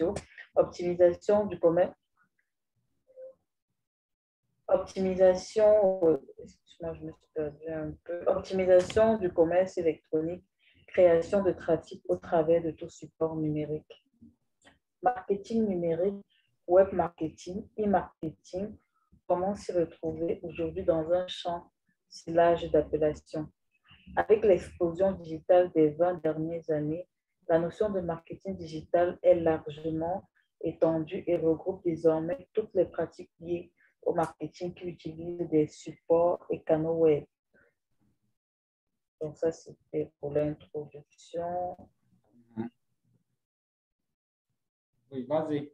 sociaux, optimisation du commerce, excuse-moi, je me suis perdue un peu, optimisation du commerce électronique, création de trafic au travers de tout support numérique. Marketing numérique, web marketing, e-marketing, comment s'y retrouver aujourd'hui dans un champ si large d'appellation. Avec l'explosion digitale des 20 dernières années, la notion de marketing digital est largement étendue et regroupe désormais toutes les pratiques liées au marketing qui utilisent des supports et canaux web. Donc ça, c'était pour l'introduction. Oui, vas-y.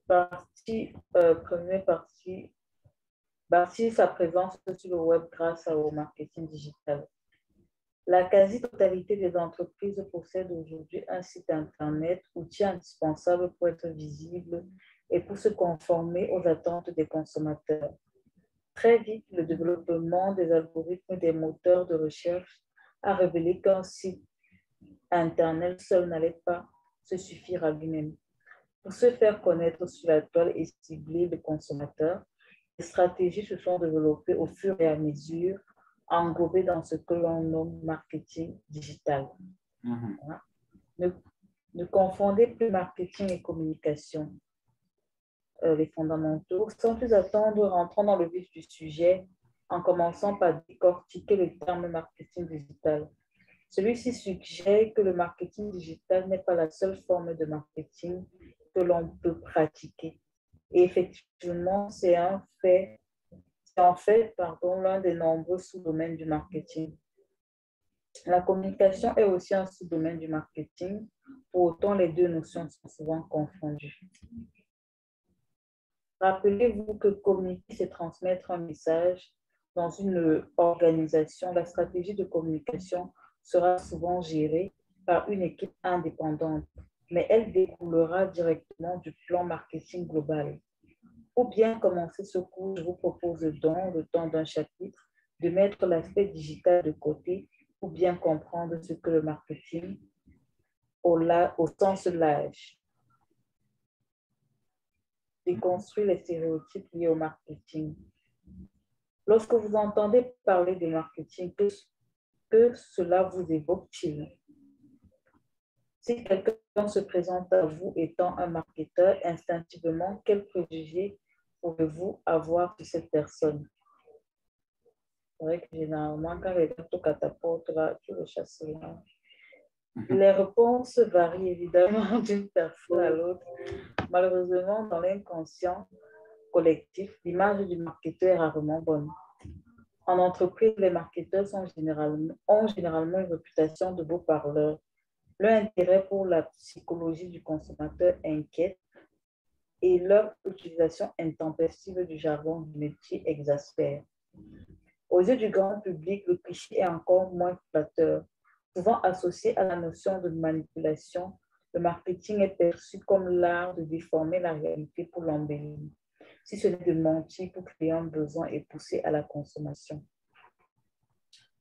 Première partie, bâtir sa présence sur le web grâce au marketing digital. La quasi-totalité des entreprises possèdent aujourd'hui un site Internet, outil indispensable pour être visible et pour se conformer aux attentes des consommateurs. Très vite, le développement des algorithmes des moteurs de recherche a révélé qu'un site Internet seul n'allait pas se suffire à lui-même. Pour se faire connaître sur la toile et cibler les consommateurs, les stratégies se sont développées au fur et à mesure, englobées dans ce que l'on nomme marketing digital. Voilà. Ne confondez plus marketing et communication. Les fondamentaux. Sans plus attendre, rentrons dans le vif du sujet en commençant par décortiquer le terme marketing digital. Celui-ci suggère que le marketing digital n'est pas la seule forme de marketing que l'on peut pratiquer. Et effectivement, c'est en fait l'un des nombreux sous-domaines du marketing. La communication est aussi un sous-domaine du marketing. Pour autant, les deux notions sont souvent confondues. Rappelez-vous que communiquer, c'est transmettre un message. Dans une organisation, la stratégie de communication sera souvent gérée par une équipe indépendante, mais elle découlera directement du plan marketing global. Pour bien commencer ce cours, je vous propose dans le temps d'un chapitre de mettre l'aspect digital de côté pour bien comprendre ce que le marketing au sens large. Déconstruire les stéréotypes liés au marketing. Lorsque vous entendez parler de marketing, que cela vous évoque-t-il? Si quelqu'un se présente à vous étant un marketeur, instinctivement, quel préjugé pouvez-vous avoir sur cette personne? C'est vrai que généralement, quand quelqu'un te catapulte, là, tu le chasses là. Les réponses varient évidemment d'une personne à l'autre. Malheureusement, dans l'inconscient collectif, l'image du marketeur est rarement bonne. En entreprise, les marketeurs ont généralement une réputation de beaux parleurs. Leur intérêt pour la psychologie du consommateur inquiète et leur utilisation intempestive du jargon du métier exaspère. Aux yeux du grand public, le cliché est encore moins flatteur. Souvent associé à la notion de manipulation, le marketing est perçu comme l'art de déformer la réalité pour l'embellir, si ce n'est de mentir pour créer un besoin et pousser à la consommation.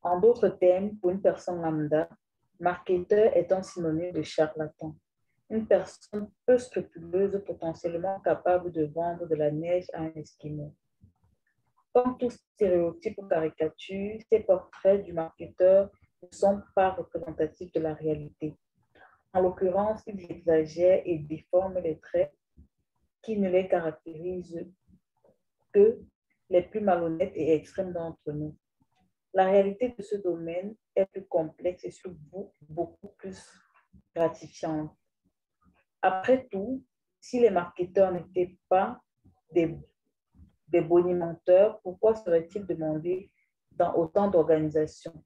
En d'autres termes, pour une personne lambda, marketeur est un synonyme de charlatan. Une personne peu scrupuleuse, potentiellement capable de vendre de la neige à un esquimau. Comme tout stéréotype ou caricature, ces portraits du marketeur ne sont pas représentatifs de la réalité. En l'occurrence, ils exagèrent et déforment les traits qui ne les caractérisent que les plus malhonnêtes et extrêmes d'entre nous. La réalité de ce domaine est plus complexe et surtout beaucoup plus gratifiante. Après tout, si les marketeurs n'étaient pas des bonimenteurs, pourquoi serait-il demandé dans autant d'organisations?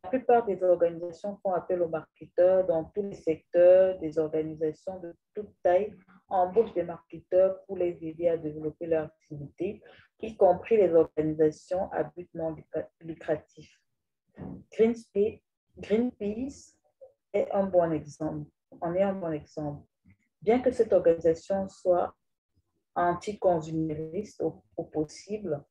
La plupart des organisations font appel aux marketeurs dans tous les secteurs. Des organisations de toute taille embauchent des marketeurs pour les aider à développer leur activité, y compris les organisations à but non lucratif. Greenpeace est un bon exemple. En est un bon exemple. Bien que cette organisation soit anti-consumériste au possible,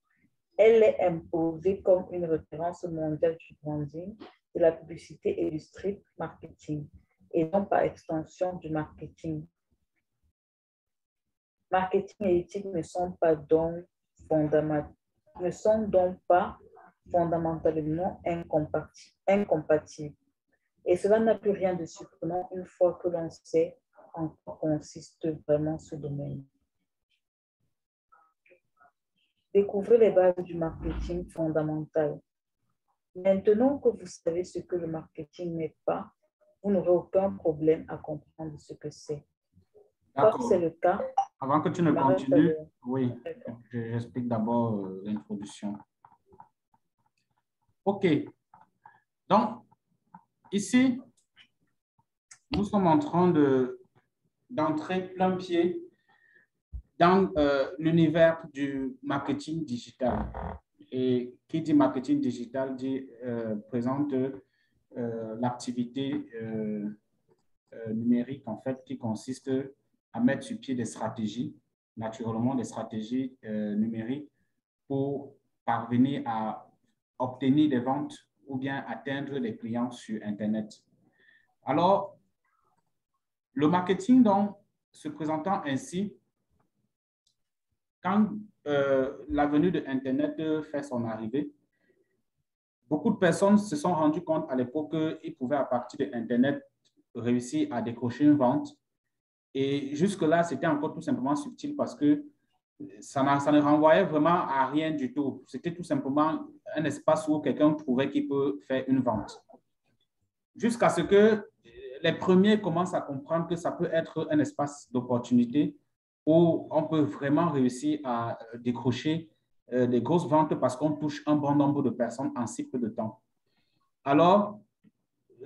elle est imposée comme une référence mondiale du branding, de la publicité et du street marketing. et non par extension du marketing. Marketing et éthique ne sont donc pas fondamentalement incompatibles. Et cela n'a plus rien de surprenant une fois que l'on sait en quoi consiste vraiment ce domaine. Découvrez les bases du marketing fondamental. Maintenant que vous savez ce que le marketing n'est pas, vous n'aurez aucun problème à comprendre ce que c'est. Quand c'est le cas, avant que tu ne continues, oui, j'explique d'abord l'introduction. OK. Donc, ici, nous sommes en train d'entrer plein pied dans l'univers du marketing digital. Et qui dit marketing digital présente l'activité numérique, en fait, qui consiste à mettre sur pied des stratégies, naturellement des stratégies numériques pour parvenir à obtenir des ventes ou bien atteindre les clients sur Internet. Alors, le marketing, donc, se présentant ainsi, quand la venue de Internet fait son arrivée, beaucoup de personnes se sont rendues compte à l'époque qu'ils pouvaient, à partir de Internet, réussir à décrocher une vente. Et jusque-là, c'était encore tout simplement subtil parce que ça ne renvoyait vraiment à rien du tout. C'était tout simplement un espace où quelqu'un trouvait qu'il peut faire une vente. Jusqu'à ce que les premiers commencent à comprendre que ça peut être un espace d'opportunité où on peut vraiment réussir à décrocher des grosses ventes parce qu'on touche un bon nombre de personnes en si peu de temps. Alors,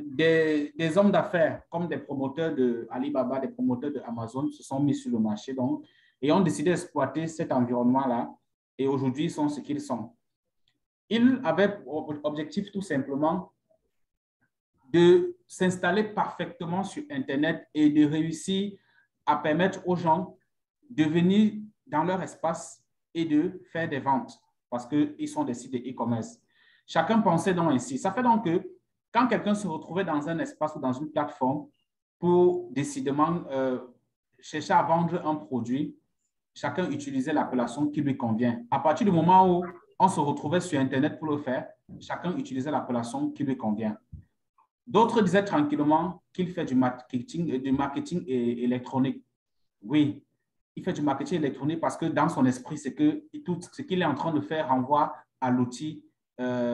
des hommes d'affaires comme des promoteurs de Alibaba, des promoteurs de Amazon se sont mis sur le marché donc, et ont décidé d'exploiter cet environnement-là et aujourd'hui ils sont ce qu'ils sont. Ils avaient pour objectif tout simplement de s'installer parfaitement sur Internet et de réussir à permettre aux gens de venir dans leur espace et de faire des ventes parce qu'ils sont des sites de e-commerce. Chacun pensait donc ainsi. Ça fait donc que quand quelqu'un se retrouvait dans un espace ou dans une plateforme pour décidément chercher à vendre un produit, chacun utilisait l'appellation qui lui convient. À partir du moment où on se retrouvait sur Internet pour le faire, chacun utilisait l'appellation qui lui convient. D'autres disaient tranquillement qu'il fait du marketing électronique. Oui, il fait du marketing électronique parce que dans son esprit, c'est que tout ce qu'il est en train de faire renvoie à l'outil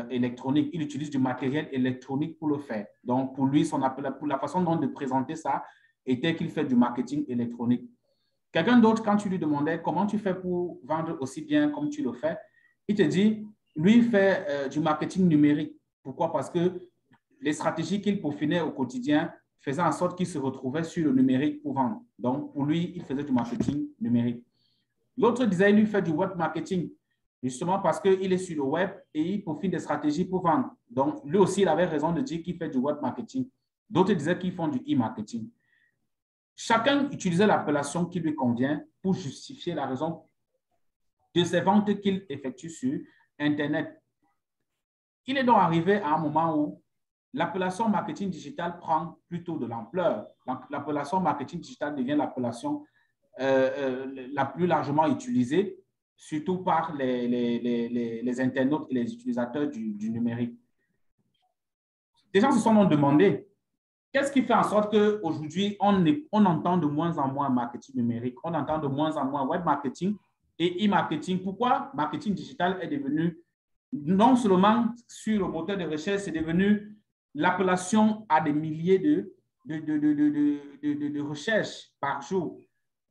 électronique. Il utilise du matériel électronique pour le faire. Donc, pour lui, pour la façon dont de présenter ça était qu'il fait du marketing électronique. Quelqu'un d'autre, quand tu lui demandais comment tu fais pour vendre aussi bien comme tu le fais, il te dit, lui, il fait du marketing numérique. Pourquoi? Parce que les stratégies qu'il peaufinait au quotidien faisaient en sorte qu'il se retrouvait sur le numérique pour vendre. Donc, pour lui, il faisait du marketing numérique. L'autre disait, il lui fait du web marketing, justement parce qu'il est sur le web et il peaufine des stratégies pour vendre. Donc, lui aussi, il avait raison de dire qu'il fait du web marketing. D'autres disaient qu'ils font du e-marketing. Chacun utilisait l'appellation qui lui convient pour justifier la raison de ces ventes qu'il effectue sur Internet. Il est donc arrivé à un moment où l'appellation marketing digital prend plutôt de l'ampleur. L'appellation marketing digital devient l'appellation la plus largement utilisée, surtout par les internautes et les utilisateurs du numérique. Des gens se sont demandé, qu'est-ce qui fait en sorte qu'aujourd'hui, on entend de moins en moins marketing numérique, on entend de moins en moins web marketing et e-marketing. Pourquoi marketing digital est devenu, non seulement sur le moteur de recherche, c'est devenu l'appellation à des milliers de recherches par jour.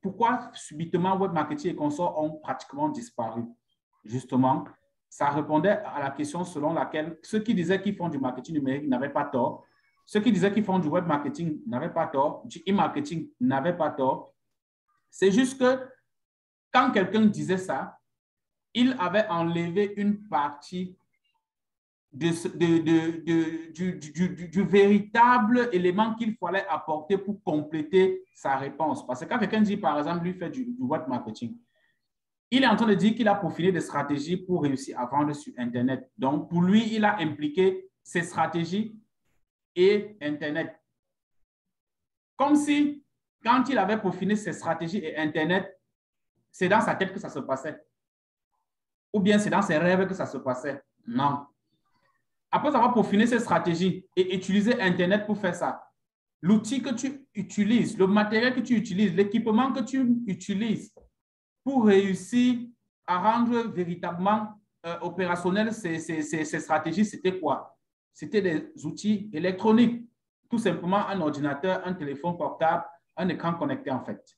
Pourquoi subitement web marketing et consorts ont pratiquement disparu? Justement, ça répondait à la question selon laquelle ceux qui disaient qu'ils font du marketing numérique n'avaient pas tort. Ceux qui disaient qu'ils font du web marketing n'avaient pas tort, du e-marketing n'avaient pas tort. C'est juste que quand quelqu'un disait ça, il avait enlevé une partie du véritable élément qu'il fallait apporter pour compléter sa réponse. Parce que quand quelqu'un dit, par exemple, lui fait du web marketing, il est en train de dire qu'il a peaufiné des stratégies pour réussir à vendre sur Internet. Donc, pour lui, il a impliqué ces stratégies et Internet. Comme si, quand il avait peaufiné ses stratégies et Internet, c'est dans sa tête que ça se passait. Ou bien c'est dans ses rêves que ça se passait. Non. Après avoir peaufiné ses stratégies et utilisé Internet pour faire ça, l'outil que tu utilises, le matériel que tu utilises, l'équipement que tu utilises pour réussir à rendre véritablement opérationnelles ces stratégies, c'était quoi? C'était des outils électroniques. Tout simplement un ordinateur, un téléphone portable, un écran connecté en fait.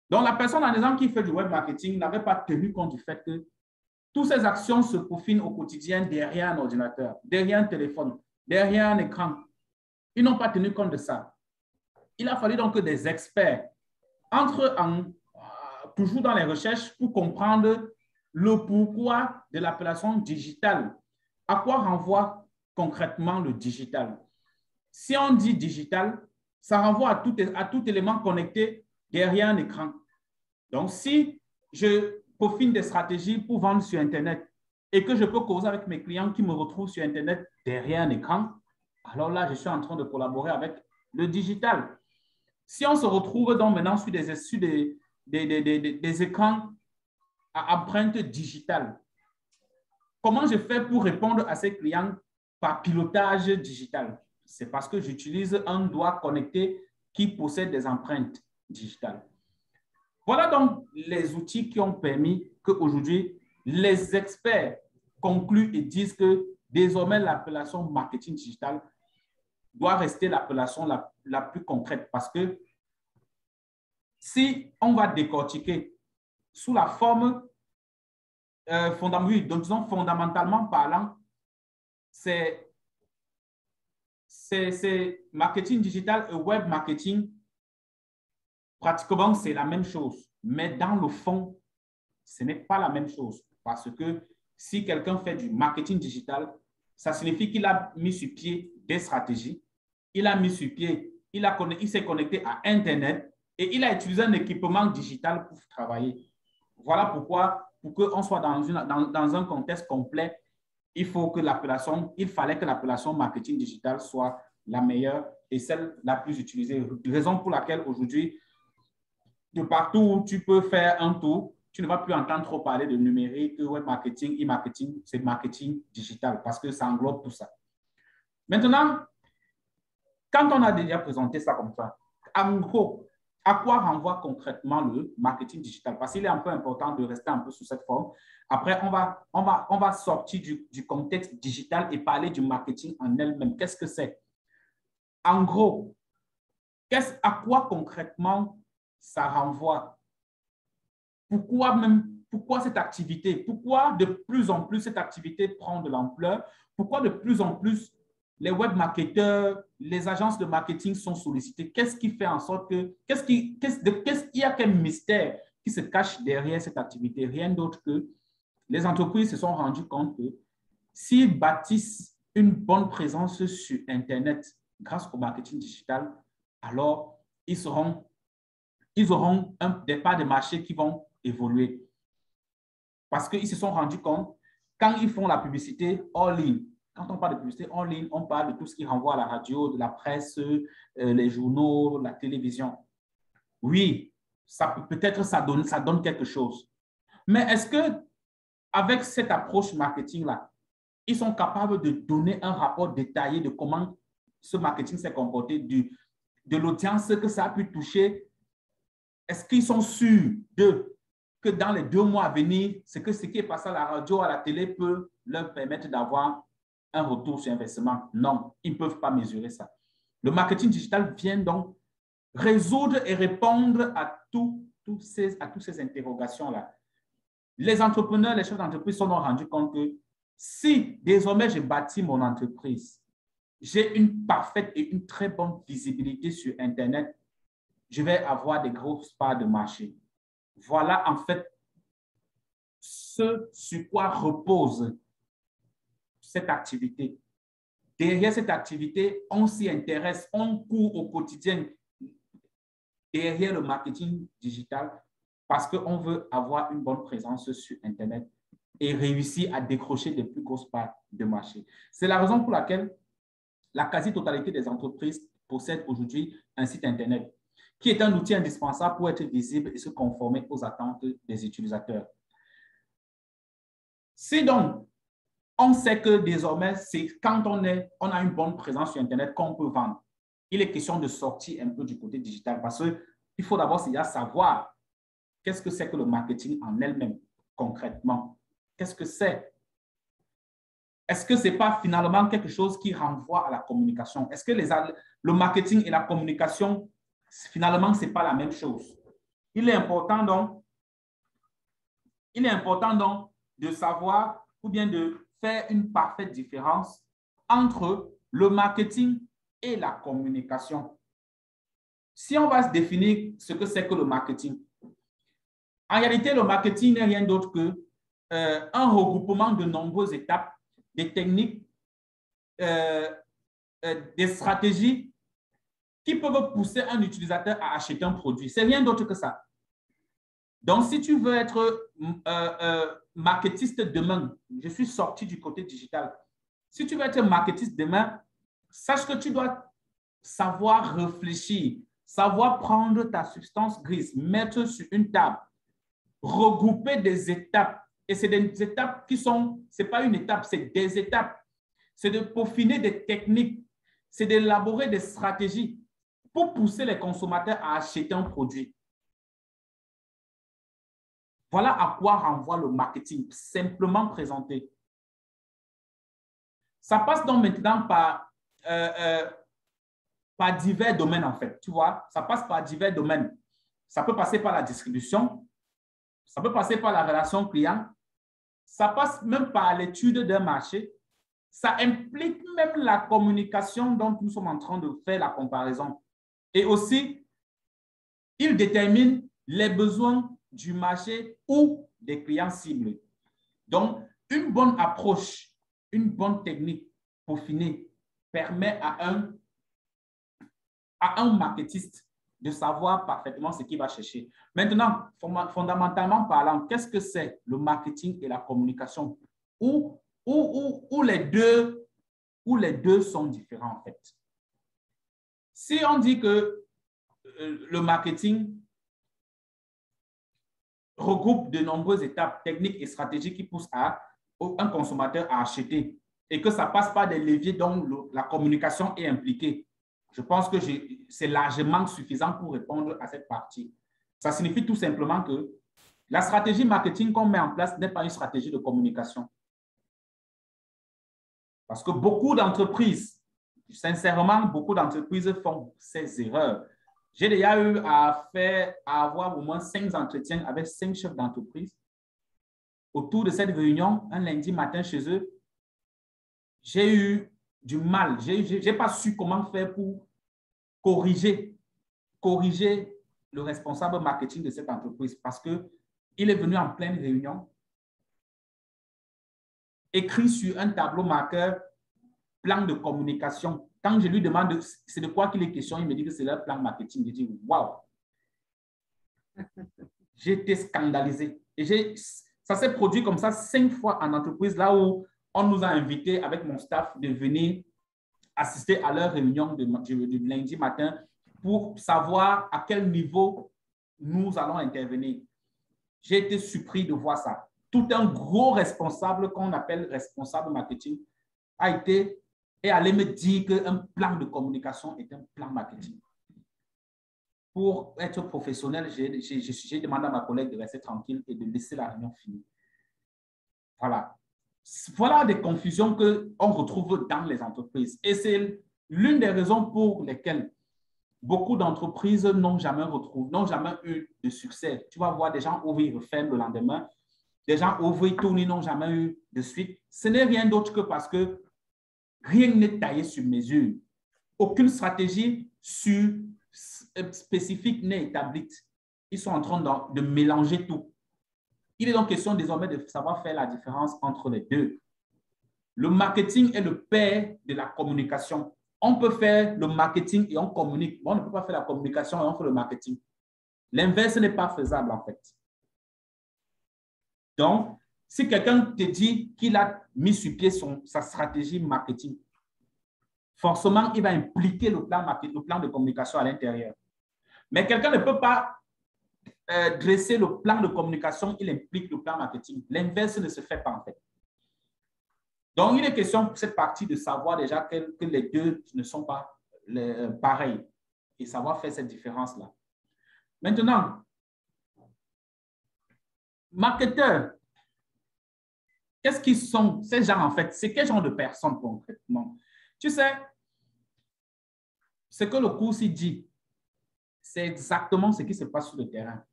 Donc la personne, en exemple, qui fait du web marketing n'avait pas tenu compte du fait que toutes ces actions se peaufinent au quotidien derrière un ordinateur, derrière un téléphone, derrière un écran. Ils n'ont pas tenu compte de ça. Il a fallu donc que des experts entrent toujours dans les recherches pour comprendre le pourquoi de l'appellation digitale. À quoi renvoie concrètement le digital? Si on dit digital, ça renvoie à tout élément connecté derrière un écran. Donc, si je peaufine des stratégies pour vendre sur Internet et que je peux causer avec mes clients qui me retrouvent sur Internet derrière un écran, alors là, je suis en train de collaborer avec le digital. Si on se retrouve donc maintenant sur des écrans à empreinte digitale, comment je fais pour répondre à ces clients par pilotage digital? C'est parce que j'utilise un doigt connecté qui possède des empreintes digitales. Voilà donc les outils qui ont permis qu'aujourd'hui, les experts concluent et disent que désormais, l'appellation marketing digital doit rester l'appellation la plus concrète parce que si on va décortiquer sous la forme fondamentalement parlant, c'est marketing digital et web marketing, pratiquement c'est la même chose. Mais dans le fond, ce n'est pas la même chose. Parce que si quelqu'un fait du marketing digital, ça signifie qu'il a mis sur pied des stratégies, il a mis sur pied, il s'est connecté à Internet et il a utilisé un équipement digital pour travailler. Voilà pourquoi, pour qu'on soit dans un contexte complet, il fallait que l'appellation marketing digital soit la meilleure et celle la plus utilisée. Raison pour laquelle aujourd'hui, de partout où tu peux faire un tour, tu ne vas plus entendre trop parler de numérique, web marketing, e-marketing, c'est marketing digital parce que ça englobe tout ça. Maintenant, quand on a déjà présenté ça comme ça, en gros, à quoi renvoie concrètement le marketing digital? Parce qu'il est un peu important de rester un peu sous cette forme. Après, on va sortir du contexte digital et parler du marketing en elle-même. Qu'est-ce que c'est? En gros, à quoi concrètement ça renvoie? Pourquoi cette activité? Pourquoi de plus en plus cette activité prend de l'ampleur? Pourquoi de plus en plus les web marketeurs, les agences de marketing sont sollicités? Qu'est-ce qui fait en sorte que, il y a quel mystère qui se cache derrière cette activité? Rien d'autre que les entreprises se sont rendues compte que s'ils bâtissent une bonne présence sur Internet grâce au marketing digital, alors ils auront des parts de marché qui vont évoluer. Parce qu'ils se sont rendus compte, quand ils font la publicité en ligne, quand on parle de publicité en ligne, on parle de tout ce qui renvoie à la radio, de la presse, les journaux, la télévision. Oui, peut-être ça donne quelque chose. Mais est-ce que avec cette approche marketing-là, ils sont capables de donner un rapport détaillé de comment ce marketing s'est comporté, de l'audience que ça a pu toucher? Est-ce qu'ils sont sûrs que dans les 2 mois à venir, ce qui est passé à la radio, à la télé peut leur permettre d'avoir un retour sur investissement? Non, ils ne peuvent pas mesurer ça. Le marketing digital vient donc résoudre et répondre à toutes ces interrogations-là. Les entrepreneurs, les chefs d'entreprise se sont rendus compte que si désormais je bâtis mon entreprise, j'ai une parfaite et une très bonne visibilité sur Internet, je vais avoir des grosses parts de marché. Voilà en fait ce sur quoi repose cette activité. Derrière cette activité, on s'y intéresse, on court au quotidien derrière le marketing digital parce qu'on veut avoir une bonne présence sur Internet et réussir à décrocher des plus grosses parts de marché. C'est la raison pour laquelle la quasi-totalité des entreprises possède aujourd'hui un site Internet, qui est un outil indispensable pour être visible et se conformer aux attentes des utilisateurs. Si donc, on sait que désormais, c'est quand on a une bonne présence sur Internet qu'on peut vendre. Il est question de sortir un peu du côté digital parce qu'il faut d'abord savoir qu'est-ce que c'est que le marketing en elle-même, concrètement. Qu'est-ce que c'est? Est-ce que ce n'est pas finalement quelque chose qui renvoie à la communication? Est-ce que le marketing et la communication, finalement, ce n'est pas la même chose? Il est important donc de savoir ou bien de faire une parfaite différence entre le marketing et la communication. Si on va se définir ce que c'est que le marketing, en réalité, le marketing n'est rien d'autre qu'un regroupement de nombreuses étapes, des techniques, des stratégies qui peuvent pousser un utilisateur à acheter un produit. C'est rien d'autre que ça. Donc, si tu veux être marketiste demain, je suis sorti du côté digital. Si tu veux être marketiste demain, sache que tu dois savoir réfléchir, savoir prendre ta substance grise, mettre sur une table, regrouper des étapes. Et c'est des étapes qui sont, ce n'est pas une étape, c'est des étapes. C'est de peaufiner des techniques, c'est d'élaborer des stratégies pour pousser les consommateurs à acheter un produit. Voilà à quoi renvoie le marketing, simplement présenté. Ça passe donc maintenant par divers domaines, en fait. Tu vois, ça passe par divers domaines. Ça peut passer par la distribution, ça peut passer par la relation client, ça passe même par l'étude d'un marché, ça implique même la communication dont nous sommes en train de faire la comparaison. Et aussi, il détermine les besoins du marché ou des clients cibles. Donc, une bonne approche, une bonne technique peaufinée permet à un marketiste de savoir parfaitement ce qu'il va chercher. Maintenant, fondamentalement parlant, qu'est-ce que c'est le marketing et la communication où les deux sont différents en fait? Si on dit que le marketing regroupe de nombreuses étapes techniques et stratégiques qui poussent un consommateur à acheter et que ça passe par des leviers dont la communication est impliquée, je pense que c'est largement suffisant pour répondre à cette partie. Ça signifie tout simplement que la stratégie marketing qu'on met en place n'est pas une stratégie de communication. Parce que beaucoup d'entreprises, sincèrement, beaucoup d'entreprises font ces erreurs. J'ai déjà eu à avoir au moins 5 entretiens avec 5 chefs d'entreprise. Autour de cette réunion, un lundi matin chez eux, j'ai eu du mal. Je n'ai pas su comment faire pour corriger le responsable marketing de cette entreprise parce qu'il est venu en pleine réunion, écrit sur un tableau marqueur, plan de communication. Quand je lui demande c'est de quoi qu'il est question, il me dit que c'est leur plan marketing. Je dis, waouh! J'ai été scandalisé. Et ça s'est produit comme ça 5 fois en entreprise, là où on nous a invités avec mon staff de venir assister à leur réunion du lundi matin pour savoir à quel niveau nous allons intervenir. J'ai été surpris de voir ça. Tout un gros responsable qu'on appelle responsable marketing est allé me dire qu'un plan de communication est un plan marketing. Pour être professionnel, j'ai demandé à ma collègue de rester tranquille et de laisser la réunion finir. Voilà. Voilà des confusions qu'on retrouve dans les entreprises. Et c'est l'une des raisons pour lesquelles beaucoup d'entreprises n'ont jamais eu de succès. Tu vas voir des gens ouvrir, ils referment le lendemain. Des gens ouvrir, tournent, ils n'ont jamais eu de suite. Ce n'est rien d'autre que parce que rien n'est taillé sur mesure. Aucune stratégie spécifique n'est établie. Ils sont en train de mélanger tout. Il est donc question désormais de savoir faire la différence entre les deux. Le marketing est le père de la communication. On peut faire le marketing et on communique. On ne peut pas faire la communication et on fait le marketing. L'inverse n'est pas faisable en fait. Donc, si quelqu'un te dit qu'il a mis sur pied sa stratégie marketing, forcément, il va impliquer le plan de communication à l'intérieur. Mais quelqu'un ne peut pas dresser le plan de communication, il implique le plan marketing. L'inverse ne se fait pas en fait. Donc, il est question pour cette partie de savoir déjà que les deux ne sont pas pareils et savoir faire cette différence-là. Maintenant, marketeurs, qu'est-ce qu'ils sont ces gens en fait? C'est quel genre de personnes concrètement? Tu sais, ce que le cours s'y dit, c'est exactement ce qui se passe sur le terrain.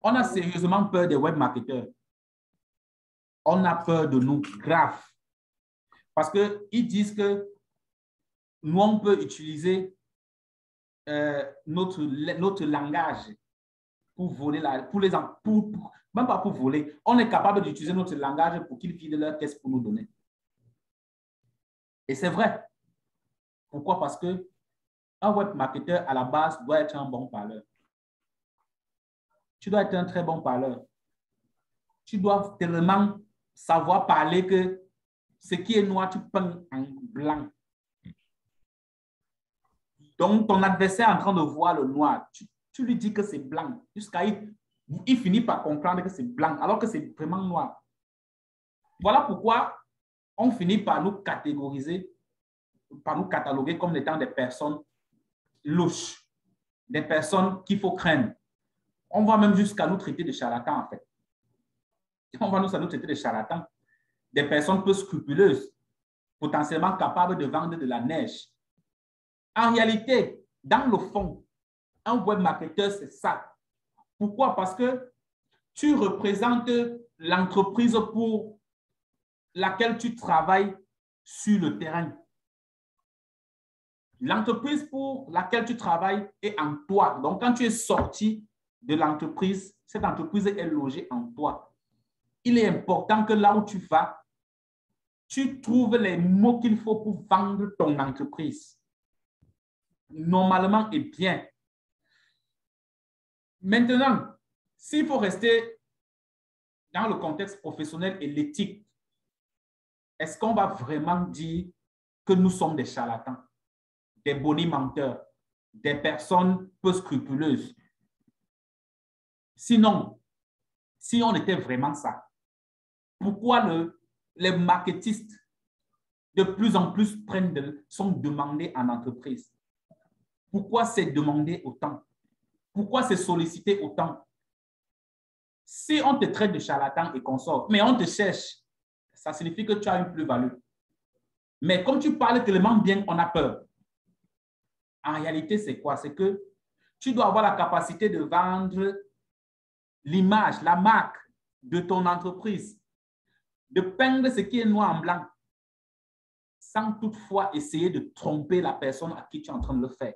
On a sérieusement peur des web marketeurs. On a peur de nous, grave. Parce qu'ils disent que nous, on peut utiliser notre langage pour voler, même pas pour voler. On est capable d'utiliser notre langage pour qu'ils vident leur caisse pour nous donner. Et c'est vrai. Pourquoi? Parce que un web marketeur, à la base, doit être un bon parleur. Tu dois être un très bon parleur. Tu dois tellement savoir parler que ce qui est noir, tu peins en blanc. Donc, ton adversaire est en train de voir le noir. Tu lui dis que c'est blanc. Jusqu'à il finit par comprendre que c'est blanc, alors que c'est vraiment noir. Voilà pourquoi on finit par nous catégoriser, par nous cataloguer comme étant des personnes louches, des personnes qu'il faut craindre. On va même jusqu'à nous traiter de charlatans, en fait. On va nous traiter de charlatans, des personnes peu scrupuleuses, potentiellement capables de vendre de la neige. En réalité, dans le fond, un web marketeur, c'est ça. Pourquoi? Parce que tu représentes l'entreprise pour laquelle tu travailles sur le terrain. L'entreprise pour laquelle tu travailles est en toi. Donc, quand tu es sorti de l'entreprise, cette entreprise est logée en toi. Il est important que là où tu vas, tu trouves les mots qu'il faut pour vendre ton entreprise. Normalement et bien. Maintenant, s'il faut rester dans le contexte professionnel et l'éthique, est-ce qu'on va vraiment dire que nous sommes des charlatans, des bonimenteurs, des personnes peu scrupuleuses? Sinon, si on était vraiment ça, pourquoi les marketistes de plus en plus sont demandés en entreprise? Pourquoi c'est demandé autant? Pourquoi c'est sollicité autant? Si on te traite de charlatan et qu'on sort, mais on te cherche, ça signifie que tu as une plus-value. Mais comme tu parles tellement bien, on a peur. En réalité, c'est quoi? C'est que tu dois avoir la capacité de vendre l'image, la marque de ton entreprise, de peindre ce qui est noir en blanc, sans toutefois essayer de tromper la personne à qui tu es en train de le faire.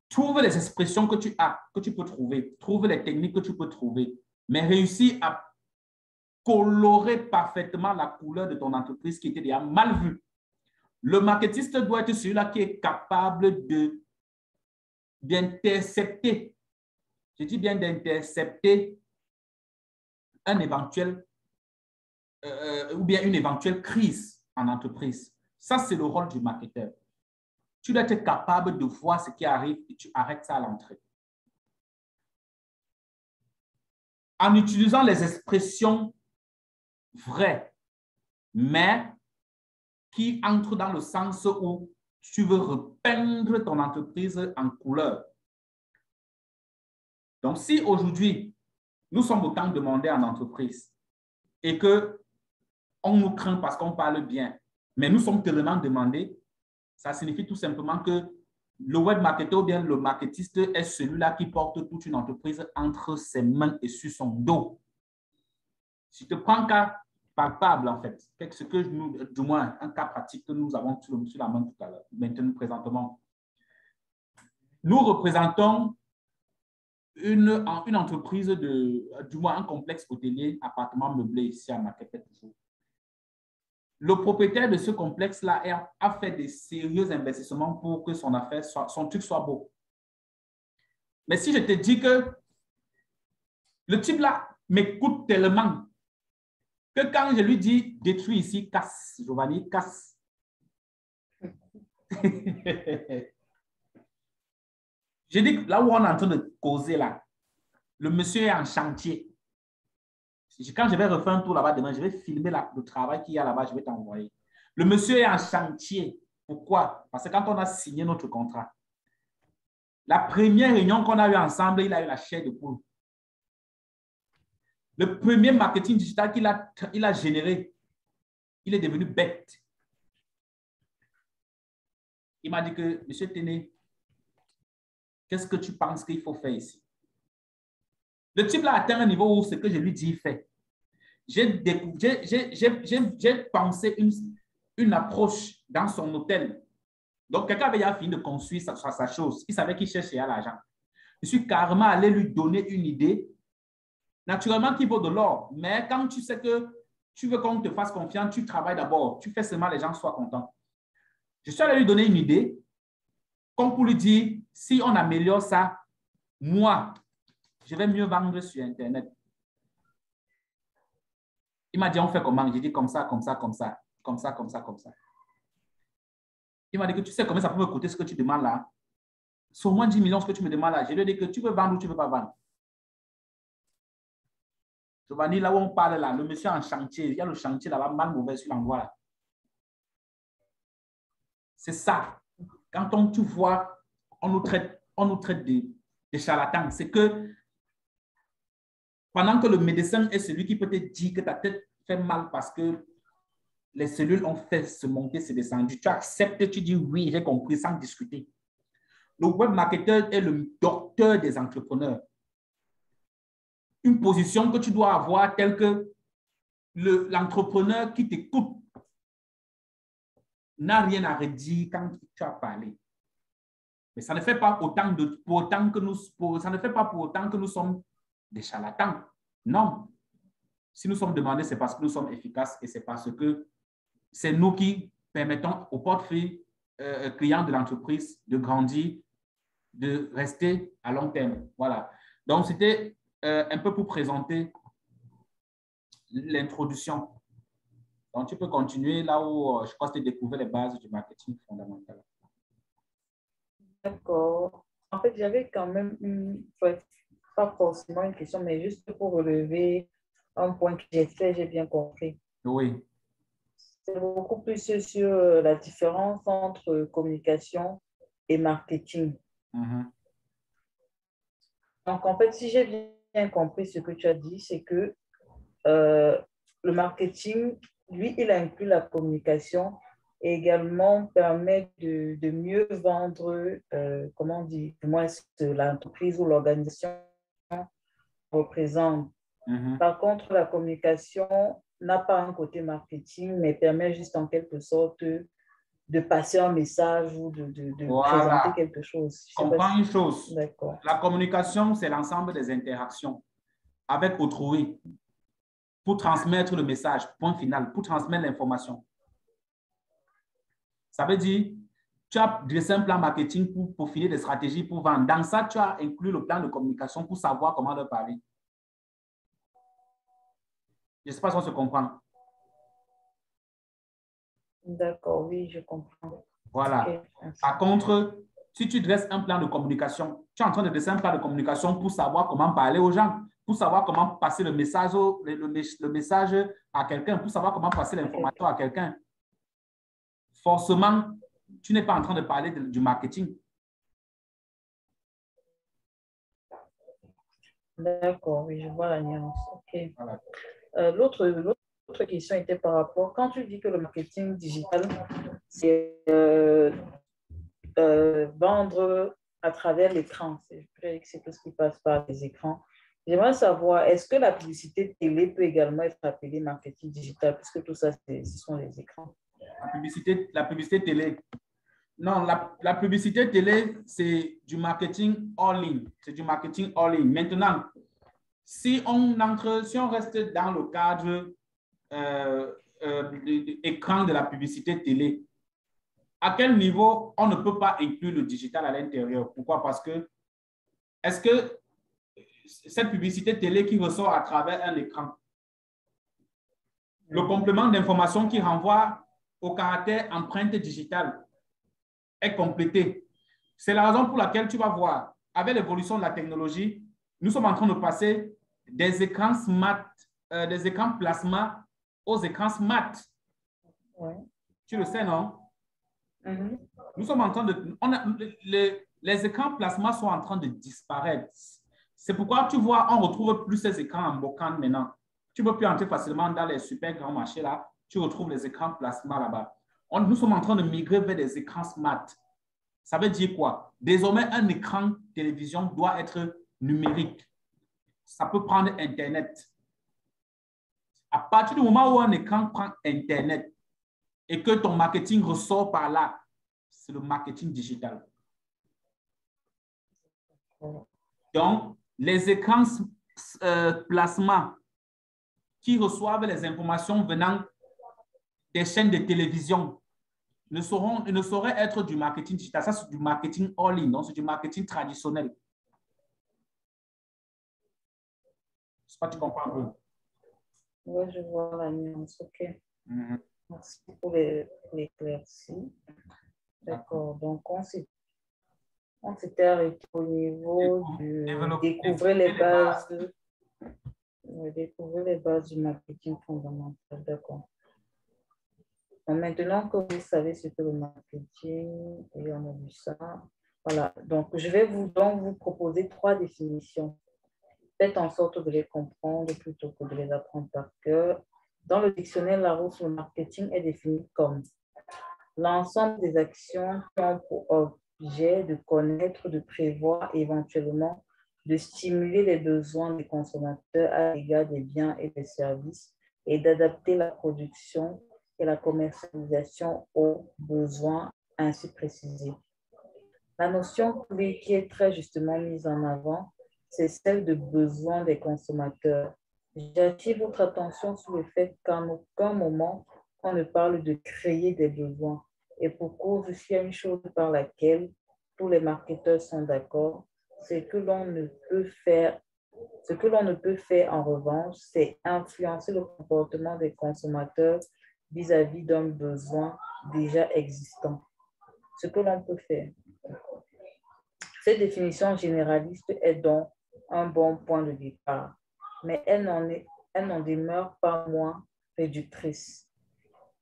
Trouve les expressions que tu as, que tu peux trouver. Trouve les techniques que tu peux trouver. Mais réussis à colorer parfaitement la couleur de ton entreprise qui était déjà mal vue. Le marketiste doit être celui-là qui est capable d'intercepter, je dis bien d'intercepter un éventuel ou bien une éventuelle crise en entreprise. Ça, c'est le rôle du marketeur. Tu dois être capable de voir ce qui arrive et tu arrêtes ça à l'entrée. En utilisant les expressions vraies, mais qui entrent dans le sens où tu veux repeindre ton entreprise en couleur. Donc, si aujourd'hui, nous sommes autant demandés en entreprise et qu'on nous craint parce qu'on parle bien, mais nous sommes tellement demandés, ça signifie tout simplement que le web marketeur ou bien le marketiste est celui-là qui porte toute une entreprise entre ses mains et sur son dos. Si tu te prends un cas palpable, en fait, ce que nous, du moins un cas pratique que nous avons sur la main tout à l'heure, maintenant, présentement. Nous représentons une entreprise du moins un complexe hôtelier, appartement meublé ici à Marquette. Le propriétaire de ce complexe-là a fait des sérieux investissements pour que son affaire, son truc soit beau. Mais si je te dis que le type-là m'écoute tellement que quand je lui dis détruis ici, casse, Giovanni, casse, J'ai dit que là où on est en train de causer, là, le monsieur est en chantier. Quand je vais refaire un tour là-bas demain, je vais filmer le travail qu'il y a là-bas, je vais t'envoyer. Le monsieur est en chantier. Pourquoi? Parce que quand on a signé notre contrat, la première réunion qu'on a eue ensemble, il a eu la chair de poule. Le premier marketing digital qu'il a généré, il est devenu bête. Il m'a dit que, monsieur Téné, qu'est-ce que tu penses qu'il faut faire ici? Le type là a atteint un niveau où ce que je lui dis, il fait. J'ai pensé une approche dans son hôtel. Donc, quelqu'un avait déjà fini de construire sa chose. Il savait qu'il cherchait à l'argent. Je suis carrément allé lui donner une idée. Naturellement, qui vaut de l'or. Mais quand tu sais que tu veux qu'on te fasse confiance, tu travailles d'abord. Tu fais seulement les gens soient contents. Je suis allé lui donner une idée, comme pour lui dire, si on améliore ça, moi, je vais mieux vendre sur Internet. Il m'a dit, on fait comment? J'ai dit comme ça, comme ça, comme ça, comme ça, comme ça, comme ça. Il m'a dit que tu sais combien ça peut me coûter ce que tu demandes là? C'est au moins 10 millions ce que tu me demandes là. Je lui ai dit que tu veux vendre ou tu ne veux pas vendre. Giovanni, là où on parle là, le monsieur en chantier, il y a le chantier là-bas, mal mauvais sur l'endroit là. C'est ça. Quand tu vois, on nous traite de charlatans. C'est que pendant que le médecin est celui qui peut te dire que ta tête fait mal parce que les cellules ont fait se monter, se descendu, tu acceptes, tu dis oui, j'ai compris sans discuter. Le web marketeur est le docteur des entrepreneurs. Une position que tu dois avoir telle que l'entrepreneur qui t'écoute n'a rien à redire quand tu as parlé. Mais ça ne fait pas pour autant que nous sommes des charlatans. Non. Si nous sommes demandés, c'est parce que nous sommes efficaces et c'est parce que c'est nous qui permettons au portefeuille client de l'entreprise de grandir, de rester à long terme. Voilà. Donc, c'était un peu pour présenter l'introduction. Donc, tu peux continuer là où je crois que tu as découvert les bases du marketing fondamental. D'accord. En fait, j'avais quand même pas forcément une question, mais juste pour relever un point que j'ai bien compris. Oui. C'est beaucoup plus sur la différence entre communication et marketing. Mm-hmm. Donc, en fait, si j'ai bien compris ce que tu as dit, c'est que le marketing, lui, il inclut la communication et également permet de mieux vendre, comment on dit, du moins l'entreprise ou l'organisation représente. Mm-hmm. Par contre, la communication n'a pas un côté marketing, mais permet juste en quelque sorte de passer un message ou de Voilà. présenter quelque chose. Je comprends une chose. D'accord. La communication, c'est l'ensemble des interactions avec autrui pour transmettre le message, point final, pour transmettre l'information. Ça veut dire, tu as dressé un plan marketing pour finir des stratégies pour vendre. Dans ça, tu as inclus le plan de communication pour savoir comment leur parler. Je ne sais pas si on se comprend. D'accord, oui, je comprends. Voilà. Okay. Par contre, si tu dresses un plan de communication, tu es en train de dresser un plan de communication pour savoir comment parler aux gens, pour savoir comment passer le message à quelqu'un, pour savoir comment passer l'information à quelqu'un. Forcément, tu n'es pas en train de parler du marketing. D'accord, oui, je vois la nuance. OK. Voilà. L'autre question était par rapport, quand tu dis que le marketing digital, c'est vendre à travers l'écran, c'est tout ce qui passe par les écrans. J'aimerais savoir, est-ce que la publicité télé peut également être appelée marketing digital, puisque tout ça, ce sont les écrans? La publicité télé. Non, la publicité télé, c'est du marketing all-in. C'est du marketing all-in. Maintenant, si on reste dans le cadre écran de la publicité télé, à quel niveau on ne peut pas inclure le digital à l'intérieur? Pourquoi? Parce que est-ce que cette publicité télé qui ressort à travers un écran, le complément d'information qui renvoie au caractère empreinte digitale, est complété. C'est la raison pour laquelle tu vas voir, avec l'évolution de la technologie, nous sommes en train de passer des écrans smart, des écrans plasma aux écrans smart. Ouais. Tu le sais, non? Mhm. Nous sommes en train de... les écrans plasma sont en train de disparaître. C'est pourquoi tu vois, on ne retrouve plus ces écrans en bocane maintenant. Tu ne peux plus entrer facilement dans les super grands marchés là. Tu retrouves les écrans plasma là-bas. Nous sommes en train de migrer vers des écrans smart. Ça veut dire quoi? Désormais, un écran télévision doit être numérique. Ça peut prendre Internet. À partir du moment où un écran prend Internet et que ton marketing ressort par là, c'est le marketing digital. Donc, les écrans plasma qui reçoivent les informations venant des chaînes de télévision ne sauraient être du marketing digital. Ça, c'est du marketing all-in, donc c'est du marketing traditionnel. Je sais pas, tu comprends un peu. Oui, je vois la nuance. OK. Mm-hmm. Merci pour l'éclaircie. D'accord. Donc, on s'était arrêté au niveau de découvrir les bases du marketing fondamental. D'accord. Maintenant que vous savez ce que le marketing, et on a vu ça, voilà. Donc, je vais vous proposer 3 définitions. Faites en sorte de les comprendre plutôt que de les apprendre par cœur. Dans le dictionnaire Larousse, le marketing est défini comme l'ensemble des actions qui ont pour objet de connaître, de prévoir et éventuellement de stimuler les besoins des consommateurs à l'égard des biens et des services et d'adapter la production et la commercialisation aux besoins ainsi précisés. La notion clé qui est très justement mise en avant, c'est celle de besoin des consommateurs. J'attire votre attention sur le fait qu'à aucun moment, on ne parle de créer des besoins. Et pour cause, s'il y a une chose par laquelle tous les marketeurs sont d'accord, c'est que l'on ne peut faire, ce que l'on ne peut faire en revanche, c'est influencer le comportement des consommateurs vis-à-vis d'un besoin déjà existant. Ce que l'on peut faire. Cette définition généraliste est donc un bon point de départ, mais elle n'en demeure pas moins réductrice.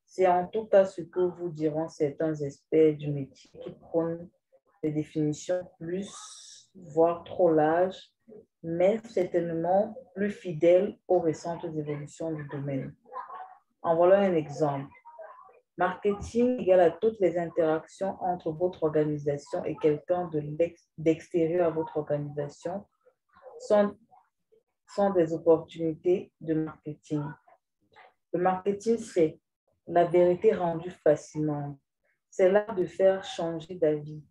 C'est en tout cas ce que vous diront certains experts du métier qui prônent des définitions plus, voire trop larges, mais certainement plus fidèles aux récentes évolutions du domaine. En voilà un exemple. Marketing égale à toutes les interactions entre votre organisation et quelqu'un d'extérieur à votre organisation sont des opportunités de marketing. Le marketing, c'est la vérité rendue facilement. C'est l'art de faire changer d'avis.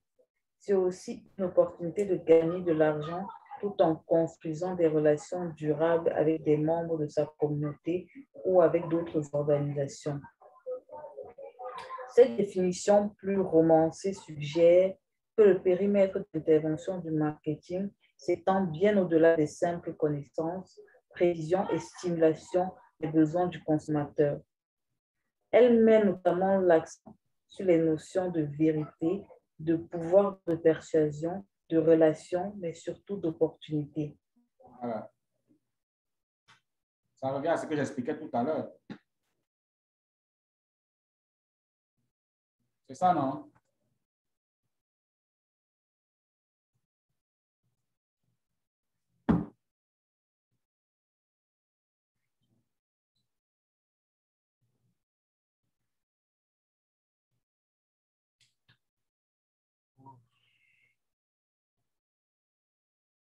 C'est aussi une opportunité de gagner de l'argent tout en construisant des relations durables avec des membres de sa communauté ou avec d'autres organisations. Cette définition plus romancée suggère que le périmètre d'intervention du marketing s'étend bien au-delà des simples connaissances, prévisions et stimulation des besoins du consommateur. Elle met notamment l'accent sur les notions de vérité, de pouvoir de persuasion, de relation, mais surtout d'opportunité. Voilà. Ça revient à ce que j'expliquais tout à l'heure. C'est ça, non?